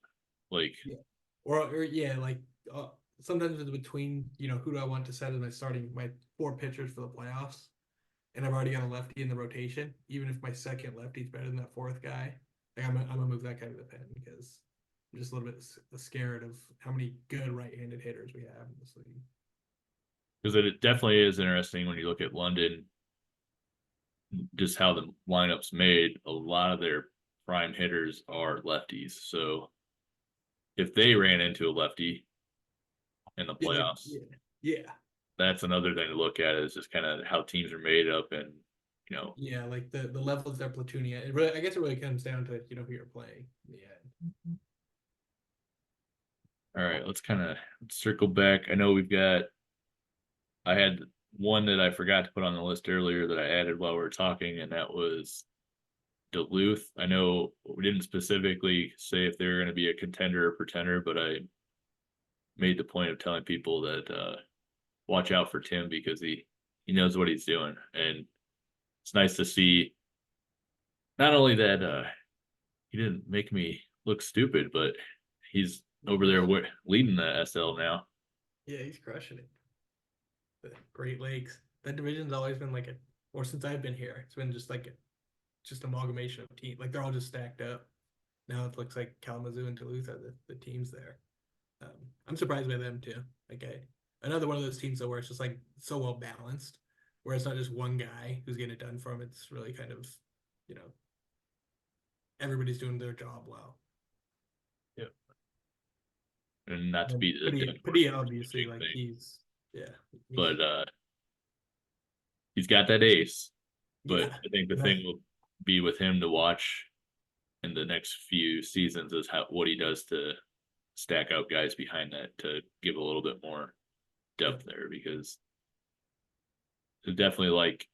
Like, Yeah. Or yeah, like uh, sometimes it's between, you know, who do I want to set as my starting, my four pitchers for the playoffs? And I've already got a lefty in the rotation. Even if my second lefty's better than that fourth guy, like I'm gonna move that guy to the pen because I'm just a little bit scared of how many good right-handed hitters we have in this league. because it definitely is interesting when you look at London, just how the lineup's made. A lot of their prime hitters are lefties. So if they ran into a lefty in the Yeah, like playoffs, yeah, that's another thing to look at is just kind of how teams are made up and, you know, yeah, like the levels they're platooning at. It really, I guess it really comes down to you know who you're playing. Yeah, all right, let's kind of circle back. I know I had one that I forgot to put on the list earlier that I added while we were talking, and that was Duluth. I know we didn't specifically say if they were going to be a contender or pretender, but I made the point of telling people that watch out for Tim because he knows what he's doing, and it's nice to see not only that he didn't make me look stupid, but he's over there leading the SL now. yeah, he's crushing it. The Great Lakes. That division's always been like a, or since I've been here, it's been just like a, just amalgamation of teams. Like they're all just stacked up. Now it looks like Kalamazoo and Duluth are the teams there. I'm surprised by them too. Like another one of those teams though where it's just like so well balanced, where it's not just one guy who's getting it done for him. It's really kind of, you know, everybody's doing their job well. Yeah. And not to And be the dead horse Padilla for obviously switching like thing, he's yeah but he's got that ace. But yeah I think the that thing will be with him to watch in the next few seasons is how what he does to stack out guys behind that to give a little bit more yeah depth there because I definitely like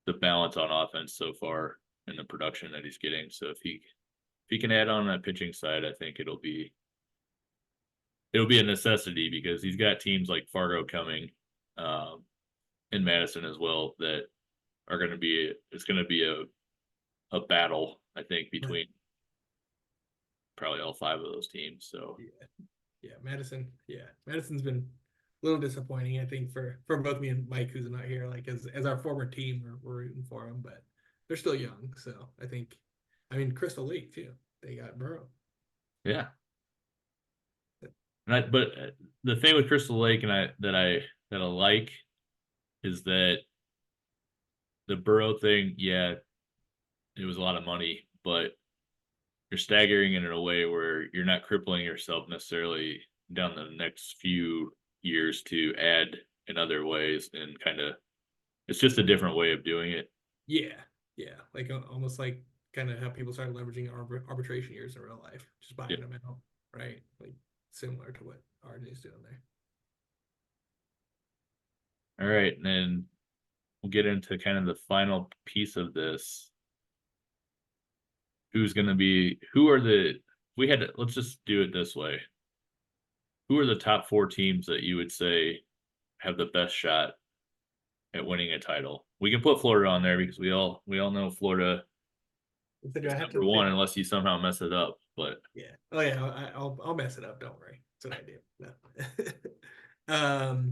the balance on offense so far and the production that he's getting. So if he can add on that pitching side, I think it'll be a necessity because he's got teams like Fargo coming, um, in Madison as well that are going to be it's going to be a battle I think right. between probably all 5 of those teams. So Yeah, yeah, Madison. Yeah, Madison's been a little disappointing, I think, for both me and Mike, who's not here. Like as our former team, we're rooting for him, but they're still young, so I think. I mean, Crystal Lake too. They got Burrow. Yeah. But the thing with Crystal Lake and that I like is that the Burrow thing, yeah, it was a lot of money, but you're staggering it in a way where you're not crippling yourself necessarily down the next few years to add in other ways, and kind of it's just a different way of doing it. Yeah, yeah, like almost like kind of how people started leveraging arbitration years in real life, just Yeah. buying them out, right? Like similar to what RJ's doing there. All right, and then we'll get into kind of the final piece of this. Who are let's just do it this way. Who are the top 4 teams that you would say have the best shot at winning a title? We can put Florida on there because we all know Florida So do is I have to #1 pick? unless you somehow mess it up. But Yeah. Oh yeah. I'll mess it up. Don't worry. That's what I do. No.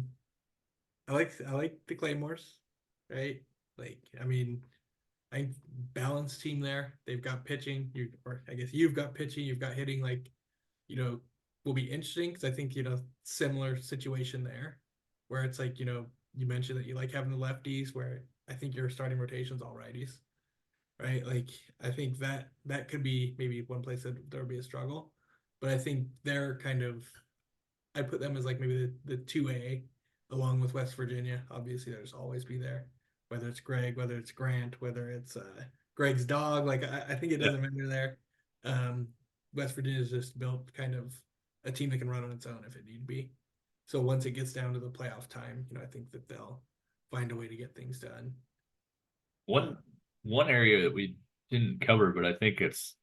I like the Claymores, right? Like I mean, I balanced team there. They've got pitching. Or I guess you've got pitching. You've got hitting. Like will be interesting because I think similar situation there, where it's like you mentioned that you like having the lefties, where I think your starting rotation's all righties, right? Like I think that could be maybe one place that there would be a struggle, but I think they're kind of I put them as like maybe the 2A along with West Virginia. Obviously, there's always be there, whether it's Greg, whether it's Grant, whether it's Greg's dog. Like I think it yeah, doesn't matter there. Um, West Virginia is just built kind of a team that can run on its own if it need be. So once it gets down to the playoff time, I think that they'll find a way to get things done. one one area that we didn't cover, but I think it's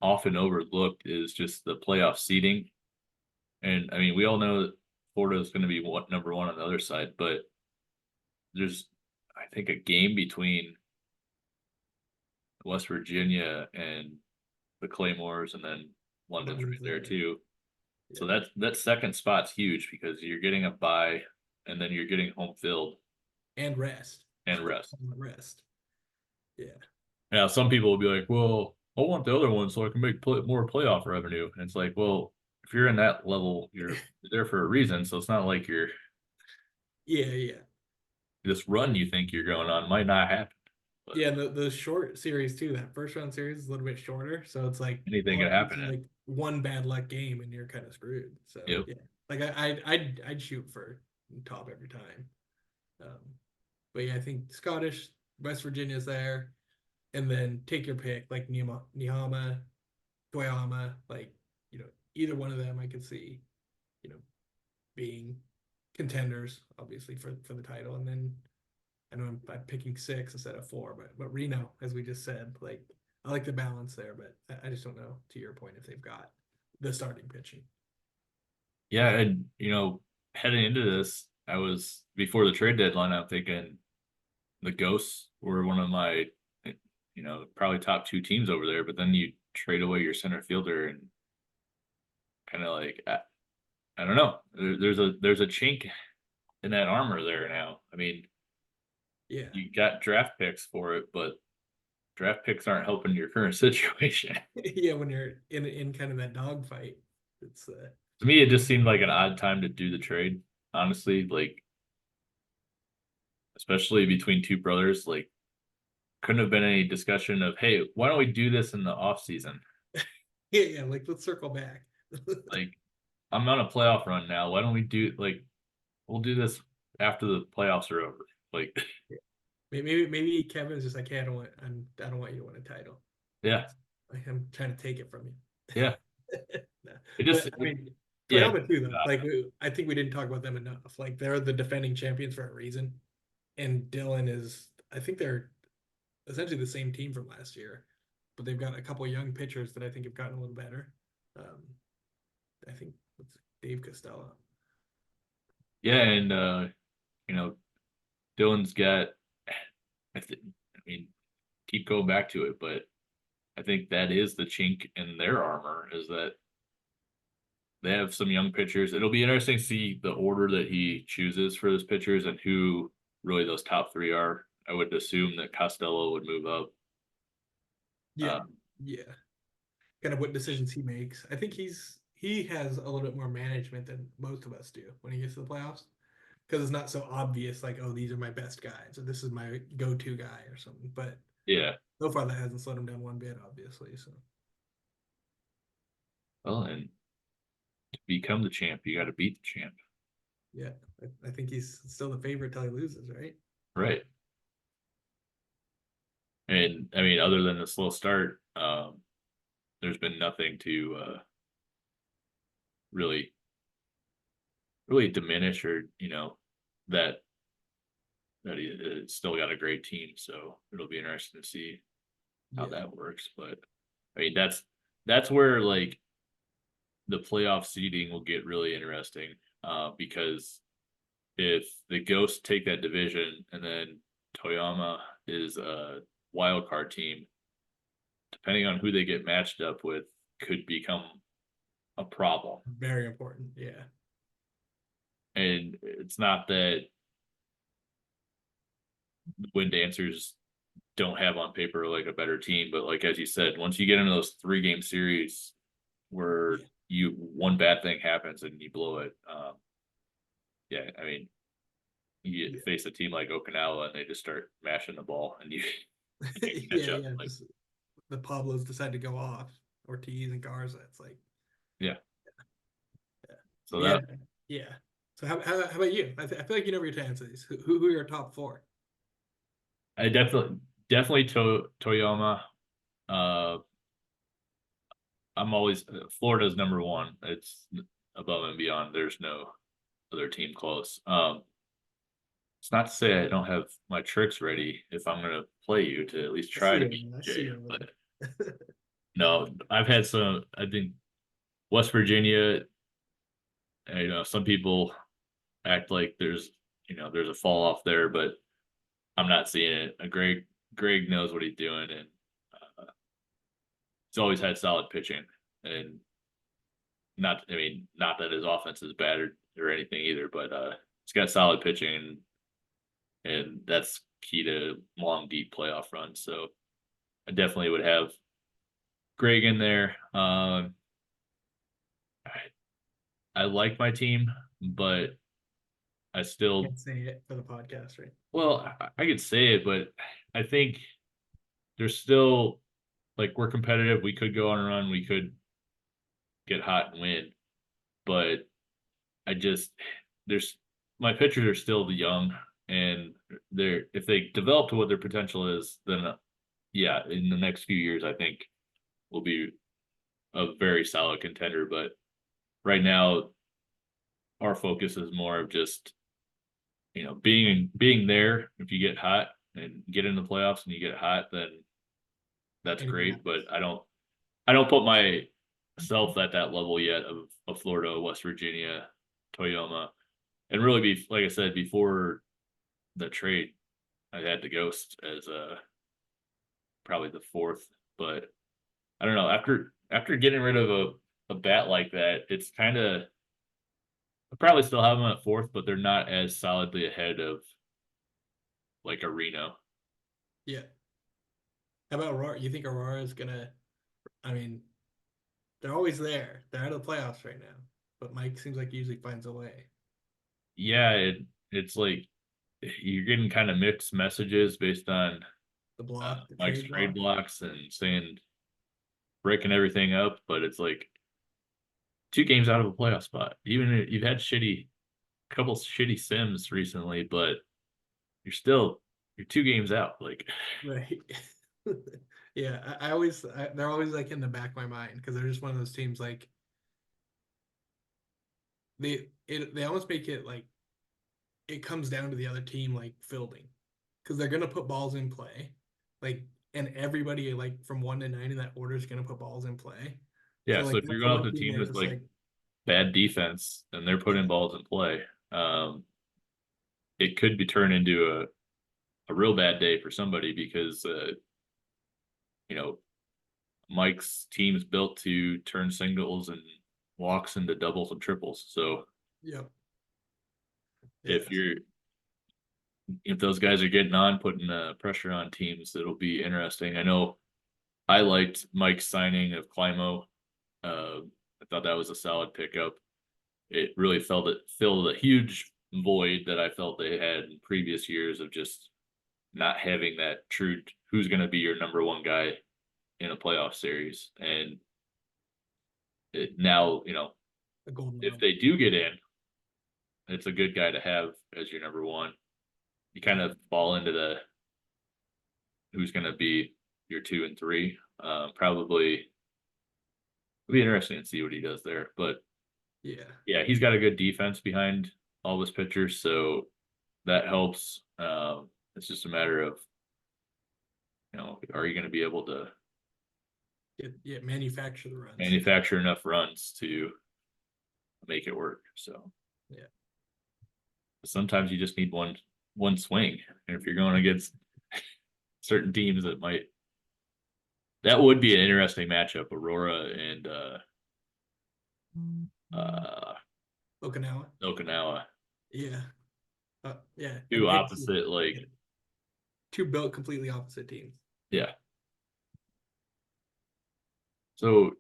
often overlooked, is just the playoff seeding. And I mean, we all know that Florida is going to be #1 on the other side, but there's, I think, a game between West Virginia and the Claymores, and then London's London's right there there. too. So Yeah. that second spot's huge because you're getting a bye, and then you're getting home field And rest. and rest. Rest. Yeah. Now, some people will be like, "Well, I want the other one so I can make more playoff revenue." And it's like, well, if you're in that level, you're there for a reason. So it's not like Yeah, yeah. this run you think you're going on might not happen, but Yeah, the short series too. That first round series is a little bit shorter, so it's like anything all could it takes happen. is like one bad luck game and you're kind of screwed. So Yep. yeah, like I'd shoot for top every time. Um, but yeah, I think Scottish, West Virginia's there, and then take your pick, like Nihama, Toyama, like either one of them I could see, you know, being contenders, obviously for the title, and then I know I'm picking 6 instead of 4, but Reno, as we just said, like I like the balance there, but I just don't know, to your point, if they've got the starting pitching. Yeah, and heading into this, I was before the trade deadline. I'm thinking the Ghosts were one of my, probably top 2 teams over there. But then you trade away your center fielder, and kind of like I don't know. There's a chink in that armor there now. I mean, Yeah, you got draft picks for it, but draft picks aren't helping your current situation. yeah, when you're in kind of that dogfight, it's To me, it just seemed like an odd time to do the trade. Honestly, like especially between 2 brothers, like couldn't have been any discussion of, hey, why don't we do this in the off season? yeah, like let's circle back. Like I'm on a playoff run now. Why don't we do like we'll do this after the playoffs are over? Like, Maybe Kevin's just like, hey, I don't want you to win a title. yeah, Like, I'm trying to take it from you. yeah. No. It just, But I mean, yeah, Toyama too, though. Like I think we didn't talk about them enough. Like they're the defending champions for a reason, and Dylan is. I think they're essentially the same team from last year, but they've got a couple young pitchers that I think have gotten a little better. I think it's Dave Costello. yeah, and you know, Dylan's got. I mean, keep going back to it, but I think that is the chink in their armor, is that they have some young pitchers. It'll be interesting to see the order that he chooses for those pitchers and who really those top 3 are. I would assume that Costello would move up. Yeah, yeah. Kind of what decisions he makes. I think he has a little bit more management than most of us do when he gets to the playoffs because it's not so obvious like, oh, these are my best guys or this is my go-to guy or something. But Yeah. so far that hasn't slowed him down one bit, obviously. So Well, and to become the champ, you got to beat the champ. yeah, I think he's still the favorite till he loses, right? Right. And I mean, other than the slow start, there's been nothing to really, really diminish or that he still got a great team. So it'll be interesting to see how Yeah, that works. But I mean, that's where like the playoff seeding will get really interesting because if the Ghosts take that division and then Toyama is a wild card team, depending on who they get matched up with, could become a problem. very important. Yeah, And it's not that Wind Dancers don't have on paper like a better team, but like as you said, once you get into those 3-game series where yeah, you one bad thing happens and you blow it, yeah, I mean you yeah, face a team like Okinawa and they just start mashing the ball and you can't catch yeah, up. yeah. Like, Just the Pablos decide to go off, Ortiz and Garza. It's like, yeah. yeah, So yeah, that yeah. So how about you? I feel like you know your answer to these. Who are your top four? I definitely Toyama. Uh, I'm always Florida's number one. It's above and beyond. There's no other team close. It's not to say I don't have my tricks ready if I'm going to play you to at least I try see to you. beat I see Jay. you over But there. no, I've had some. I think West Virginia. Some people act like there's a fall off there, but I'm not seeing it. Greg knows what he's doing, and he's always had solid pitching. And not that his offense is bad or anything either, but he's got solid pitching, and that's key to long, deep playoff runs. So I definitely would have Greg in there. I like my team, but I still, Can't say it for the podcast, right? well, I could say it, but I think there's still like we're competitive. We could go on a run. We could get hot and win, but I just there's my pitchers are still young, and they're if they develop to what their potential is, then yeah, in the next few years, I think will be a very solid contender. But right now, our focus is more of just being there. If you get hot and get in the playoffs and you get hot, then that's Anything great. But happens. I don't put myself at that level yet of Florida, West Virginia, Toyama, and really be like I said before the trade, I had the Ghost as probably the fourth, but I don't know. After getting rid of a bat like that, it's kind of I probably still have them at fourth, but they're not as solidly ahead of like a Reno. Yeah. How about Aurora? You think Aurora is gonna? I mean, they're always there. They're out of the playoffs right now, but Mike seems like he usually finds a way. Yeah, it's like you're getting kind of mixed messages based on The block, the Mike's trade trade block. blocks and saying breaking everything up, but it's like 2 games out of a playoff spot. Even if you've had couple shitty sims recently, but you're 2 games out. Like, Right. Yeah, I always they're always like in the back of my mind because they're just one of those teams like they almost make it like it comes down to the other team like fielding because they're gonna put balls in play, like and everybody like from 1 to 9 in that order is gonna put balls in play. yeah. So So like if you're that's the going up one to a team team where it's with just like like bad defense and they're yeah, putting balls in play, it could be turned into a real bad day for somebody because you know Mike's team's built to turn singles and walks into doubles and triples. So yep, yeah, if you're if those guys are getting on, putting pressure on teams, it'll be interesting. I know I liked Mike's signing of Climo. I thought that was a solid pickup. It really filled a huge void that I felt they had in previous years of just not having that true who's going to be your number one guy in a playoff series. And now, A golden if arm. they do get in, it's a good guy to have as your number one. You kind of fall into the who's going to be your 2 and 3. Probably it'll be interesting to see what he does there. But Yeah. yeah, he's got a good defense behind all his pitchers, so that helps. It's just a matter of, are you going to be able to Manufacture the runs. manufacture enough runs to make it work? So Yeah. sometimes you just need one swing, and if you're going against certain teams, that would be an interesting matchup, Aurora and Okinawa. Okinawa. Yeah. Yeah. Two And pitch opposite, like, yeah. Two built completely opposite teams. yeah. So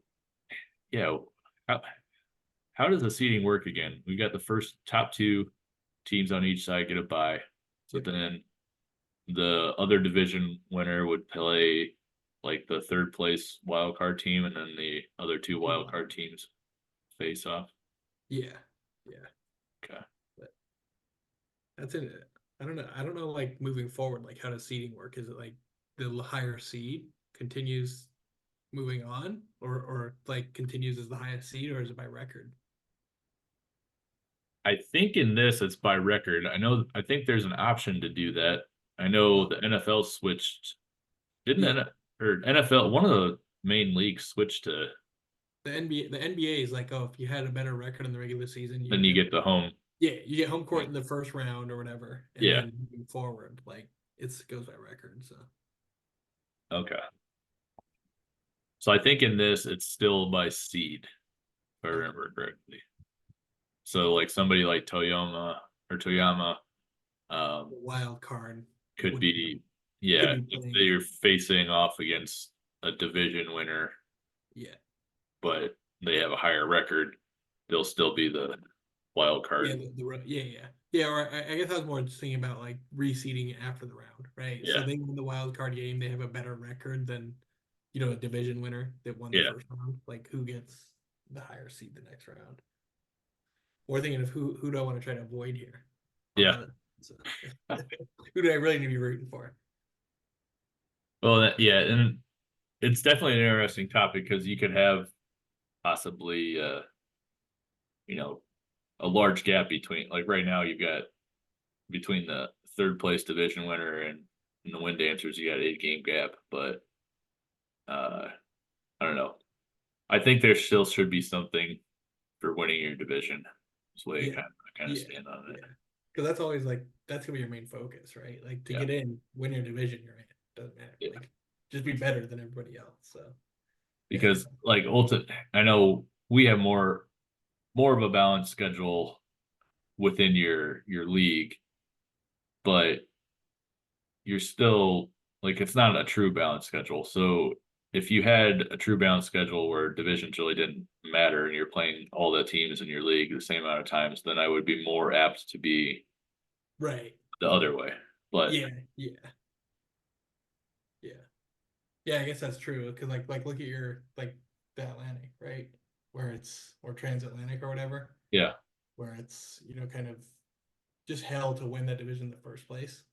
yeah, how does the seeding work again? We got the first top 2 teams on each side get a bye. So Yep. then the other division winner would play like the third place wild card team, and then the other 2 wild card teams face off. Yeah. Yeah. Okay. But that's it. I don't know. I don't know, like, moving forward, like, how does seeding work? Is it like the higher seed continues moving on, or like continues as the highest seed, or is it by record? I think in this it's by record. I think there's an option to do that. I know the NFL switched, didn't Yeah. or NFL, one of the main leagues switched to, The NBA is like, oh, if you had a better record in the regular season, then you get the home. yeah, you get home court in the first round or whatever, and Yeah. then moving forward, like, it goes by record. So Okay. So I think in this it's still by seed, if I remember correctly. So like somebody like Toyama, wild card could would be, could yeah, be if playing. they're facing off against a division winner, Yeah, but they have a higher record, they'll still be the wild yeah, card. yeah. Or I guess I was more just thinking about, like, reseeding after the round, right? So Yeah. they win the wild card game, they have a better record than, a division winner that won the Yeah. first round. Like, who gets the higher seed the next round? Or thinking of who do I want to try to avoid here? Yeah. So, who do I really need to be rooting for? Well, yeah, and it's definitely an interesting topic because you could have possibly, you know, a large gap between, like right now you've got between the third place division winner and the win dancers, you got 8 game gap, but I don't know. I think there still should be something for winning your division. That's the way Yeah, I kind of yeah, stand on it. yeah. Because that's always, like, that's gonna be your main focus, right? Like, to Yeah. get in, win your division, you're in. Doesn't matter. Yeah. Like, just be better than everybody else. So yeah, Because like I know we have more of a balanced schedule within your league, but you're still like, it's not a true balanced schedule. So if you had a true balanced schedule where divisions really didn't matter and you're playing all the teams in your league the same amount of times, then I would be more apt to be right. the other way. But Yeah, yeah, yeah, yeah. I guess that's true. Because, like look at your, like, the Atlantic, right? Where it's, or transatlantic or whatever, yeah, where it's, kind of just hell to win that division in the first place.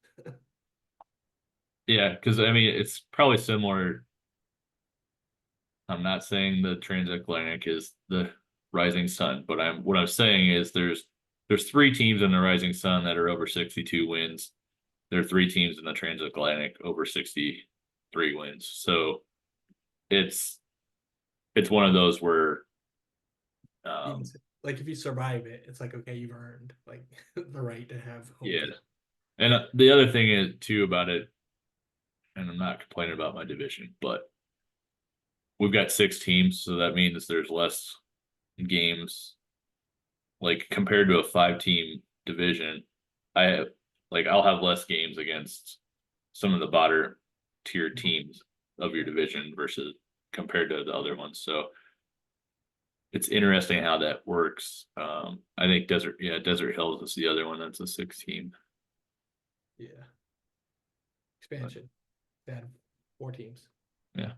yeah, because I mean it's probably similar. I'm not saying the transatlantic is the rising sun, but what I'm saying is there's 3 teams in the rising sun that are over 62 wins. There are 3 teams in the transatlantic over 63 wins. So it's one of those where Like, if you survive it, it's like, okay, you've earned, like, the right to have home yeah. field. And the other thing is too about it, and I'm not complaining about my division, but we've got 6 teams, so that means there's less games. Like compared to a 5 team division, I like I'll have less games against some of the bottom tier teams of your division versus compared to the other ones. So it's interesting how that works. I think Desert Hills is the other one that's a 6 team. Yeah. Expansion. They had 4 teams. Yeah.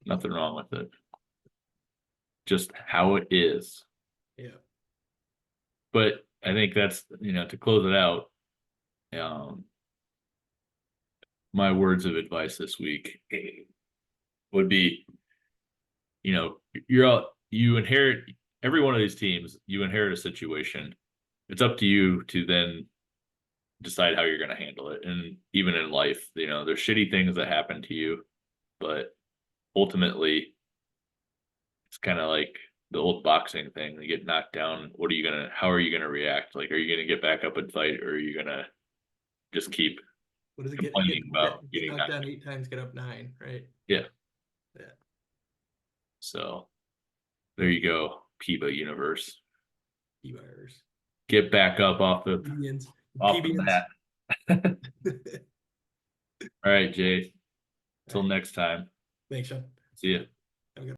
Nothing wrong with it. Just how it is. Yeah. But I think that's, to close it out, my words of advice this week would be, you inherit every one of these teams, you inherit a situation. It's up to you to then decide how you're going to handle it. And even in life, there's shitty things that happen to you, but ultimately it's kind of like the old boxing thing. You get knocked down. How are you going to react? Like, are you going to get back up and fight, or are you going to just keep What is it? complaining about Get getting knocked knocked down 8 times, get up 9, right? Yeah. Yeah. So there you go, PEBA universe. PEBAheads. Get back up off the PBs. mat. All right, Jay. Till All right. next time. Thanks, Sean. See ya. Have a good